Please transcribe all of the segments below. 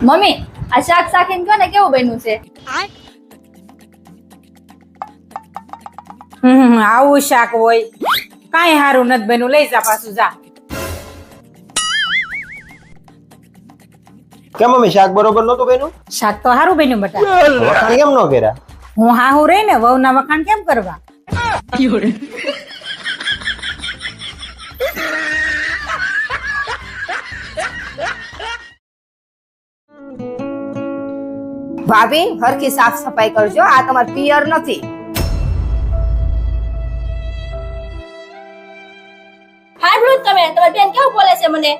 Mummy આ શાક શાકીને કહો ને કેવું બન્યું છે? આવું શાક હોય કાંઈ હારું નથી બન્યું. લઈ જા પાછું જા. કેમ મમ્મી શાક બરોબર નતું બન્યું? શાક તો હારું બન્યું બેટા. વખાણ કેમ ન કર્યા? હું હાહુ રહી ને વહુના વખાણ કેમ કરવા? ભાભી હરખી સાફ સફાઈ કરજો. આ તમાર પિયર નથી. હારું તમે તમારી બેન કેવું બોલે છે મને?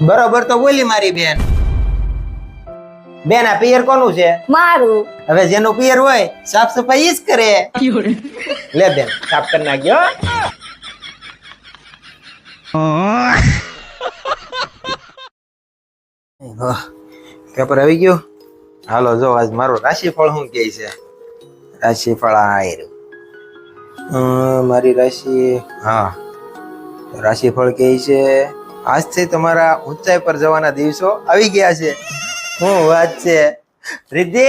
બરોબર તો બોલી મારી બેન. બેન આ પિયર કોનું છે? મારું. હવે જેનું પિયર હોય સાફ સફાઈ ઈ જ કરે. લે બેન સાફ કરી નાખજો. પેપર આવી ગયું. હાલો જો આજ મારું રાશિફળ શું કહે છે. રાશિફળ આવ્યું. મારી રાશિ હા રાશિફળ કહે છે આજથી તમારા ઊંચાઈ પર જવાના દિવસો આવી ગયા છે. શું વાત છે રિદ્ધિ?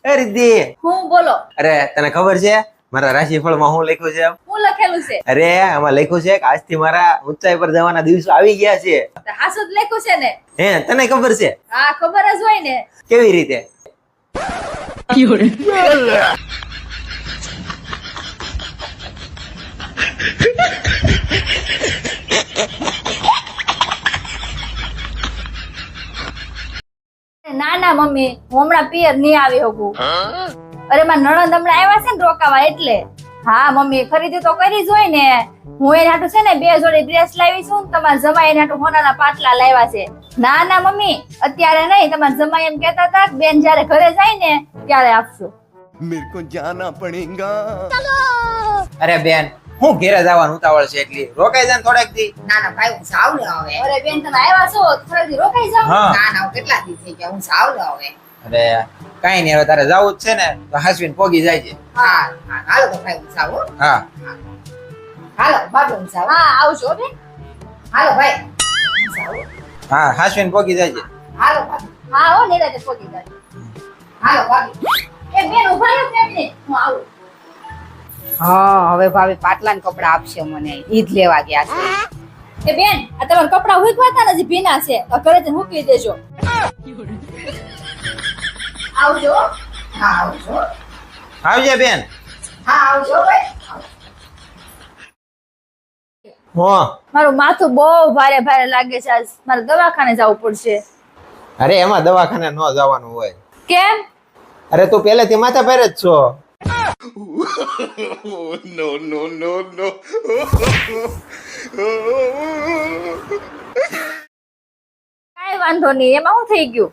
એ રિદ્ધિ હું બોલો. અરે તને ખબર છે મારા રાશિફળમાં શું લખ્યું છે? હું લખેલું છે? અરે આમાં લખ્યું છે કે આજથી મારા ઊંચાઈ પર જવાના દિવસો આવી ગયા છે. હાસુદ લખ્યું છે ને? હે તને ખબર છે? હા ખબર જ હોય ને. કેવી રીતે? ના ના મમ્મી હું હમણાં પિયર નહીં આવી શકું. અરે મારા નણંદ હમણાં આવ્યા છે ને રોકાવા એટલે. હા મમ્મી ખરીદી તો કરી જ હોય ને. હું એના હાટુ છે ને 2 જોડી ડ્રેસ લાવી છું. તમારા જમાઈ એના હાટુ હોનાના પાટલા લાવ્યા છે. ના ના મમ્મી અત્યારે નહીં. તમારા જમાઈ એમ કહેતા હતા કે બેન જ્યારે ઘરે જાય ને ત્યારે આપશું. मेरे को जाना पड़ेगा. અરે બેન હું ઘેરે જવાનું ઉતાવળ છે એટલી રોકાઈ જાય ને થોડાક દી. ના ના ભાઈ હું સાવ ને હવે. અરે બેન તમે આવ્યા છો થોડા દી રોકાઈ જાઓ. હા ના ના હું કેટલા દી થઈ ગયા. હું સાવ ને હવે. અરે કાઈ નહીં હવે તારે જવું જ છે ને તો હાસવીને પોગી જાય છે. હા હા હાલો તો ભાઈ હું સાવ હો. હા હાલો ભાભી હું સાવ. હા આવજો હો બેન. હાલો ભાઈ હું સાવ. હા હાસવીને પોગી જાય છે. હાલો ભાભી. હા હો નિરાતે પોગી જાય. હાલો ભાભી. એ બેન ઉભા રહો કેમ ને હું આવું. હા હવે ભાભી પાટલા ને કપડા આપશે મને. ઈ જ લેવા ગયા છે. એ બેન આ તમારા કપડા હુકવાતા નથી ભીના છે તો ઘરે જઈને મૂકી દેજો. આવજો. હા આવજો. આવજે બેન. હા આવજો ભાઈ. હો મારું માથું બહુ ભારે ભારે લાગે છે આજ મારે દવાખાને જવું પડશે. અરે એમાં દવાખાને ન જવાનું હોય. કેમ? અરે તું પહેલેથી માથા ભારે જ છો. No, no, no, no. કાઈ વાંધો નહીં એમાં શું થઈ ગયું?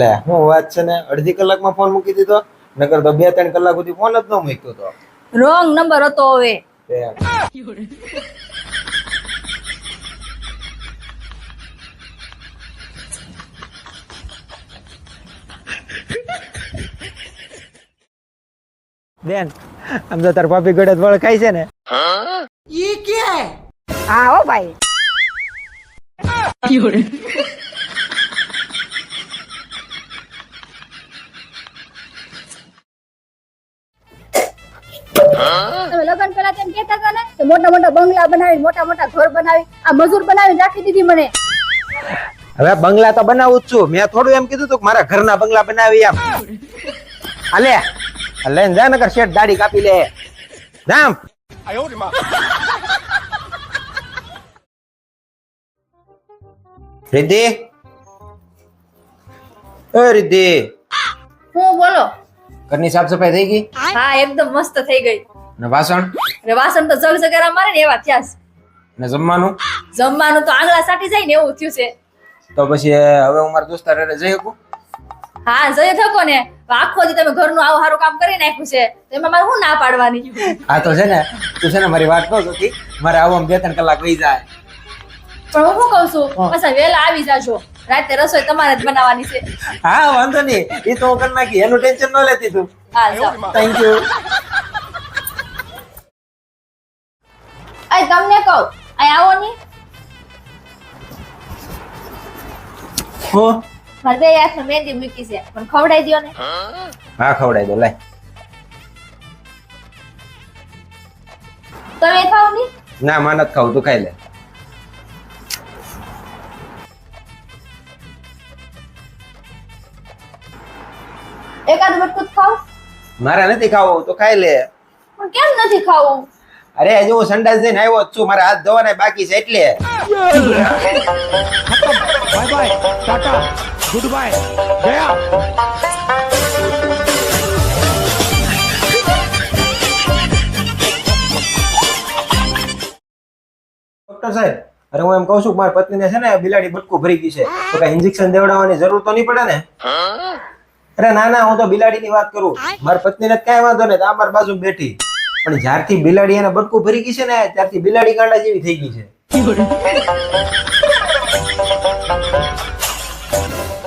લે હું વાત છે ને અડધી કલાકમાં ફોન મૂકી દીધો નકર તો 2-3 કલાક સુધી ફોન જ ન મૂક્યો તો. રોંગ નંબર હતો હવે. બેન આમ તો તાર ભાભી ગળે વળ ખાય છે ને. હા હો ભાઈ. તમે લગન પહેલા તેમ કહેતા હતા ને કે મોટા મોટા બંગલા બનાવી મોટા મોટા ઘર બનાવી આ મજૂર બનાવી રાખી દીધી મને. હવે બંગલા તો બનાવું જ છું. મેં થોડું એમ કીધું તું કે મારા ઘરના બંગલા બનાવી એમ. હાલે લઈને જા નકર શેઠ દાઢી કાપી લે. જામ. રિદ્ધિ એ રિદ્ધિ હું બોલો. ઘરની સાફ સફાઈ થઈ ગઈ? હા એકદમ મસ્ત થઈ ગઈ. ને વાસણ અરે વાસણ તો જગજગારા મારે ને એવા થયા છે. ને જમવાનું? જમવાનું તો આંગળા સાટી જાય ને એવું થયું છે. તો પછી હવે હું મારા દોસ્તાર હારે જઈ શકું? હા જઈ થકો ને આખો દી તમે ઘરનું આવું સારું કામ કરી નાખ્યું છે તો એમાં મારે શું ના પાડવાની? હા તો છે ને તું છે ને મારી વાત કહો જોતી મારે આવું 2-3 કલાક વહી જાય. પણ હું શું કઉ છું પાછા વહેલા આવી જાજો. રાતે રસોઈ તમારે જ બનાવવાની છે. હા વાંધો નહીં એ તો હું કરી નાખી એનું ટેન્શન ન લેતી તું. હા જાઓ. Thank you. અરે તમને કહું અહીં આવો ની હું મારે બે હાથમાં મહેંદી મૂકી છે પણ ખવડાવી દ્યો ને. હા ખવડાવી દો લાય. તમે ખાવ ની. ના માં નથી ખાવું, તું ખાઈ લે. એકાદ બટકું જ ખાવ. મારે નથી ખાવું, તો ખાઈ લે. પણ કેમ નથી ખાવું? અરે હજુ હું સંડાસ જઈને આવ્યો જ છું, મારે હાથ ધોવાના બાકી છે એટલે. Bye bye tata goodbye गया ડોક્ટર સાહેબ, અરે હું એમ કહું છું કે મારી પત્નીને છે ને બિલાડી બટકું ભરી ગઈ છે, તો કઈ ઇન્જેક્શન દેવડાવવાની જરૂર તો નહીં પડે ને? અરે ના ના, હું તો બિલાડીની વાત કરું. મારી પત્નીને કઈ વાંધો નહીં, આ મારી બાજુ બેઠી. પણ જ્યારથી બિલાડી એને બટકું ભરી ગઈ છે ને, ત્યારથી બિલાડી ગાંડા જેવી થઈ ગઈ છે.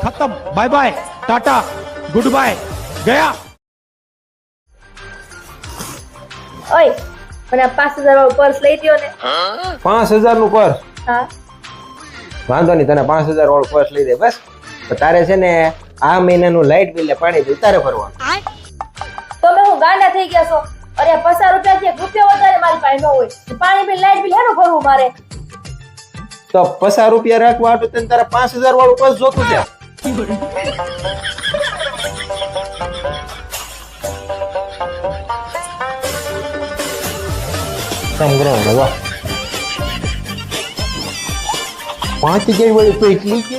खत्म bye bye tata goodbye गया ઓય મને આ 5000 વાળું પર્સ લઈ દ્યો ને. 5000 નું પર્સ? હા વાંધો નહીં, તને 5000 વાળું પર્સ લઈ દે બસ. તો તારે છે ને આ મહિનાનું લાઇટ બિલ ને પાણી બિલ તારે ભરવાનું. તમે હું ગાંડા થઈ ગયા છો? અરે 50 રૂપિયાથી 1 રૂપિયો વધારે મારી પાસે ન હોય તો પાણી બિલ લાઈટ બિલ હેનું ભરવું મારે? તો 50 રૂપિયા રાખવા હાટુ તને તારે 5000 વાળું પર્સ જોતું છે? સંગ્રહ વાહ 5000 વાળી તો એટલી કે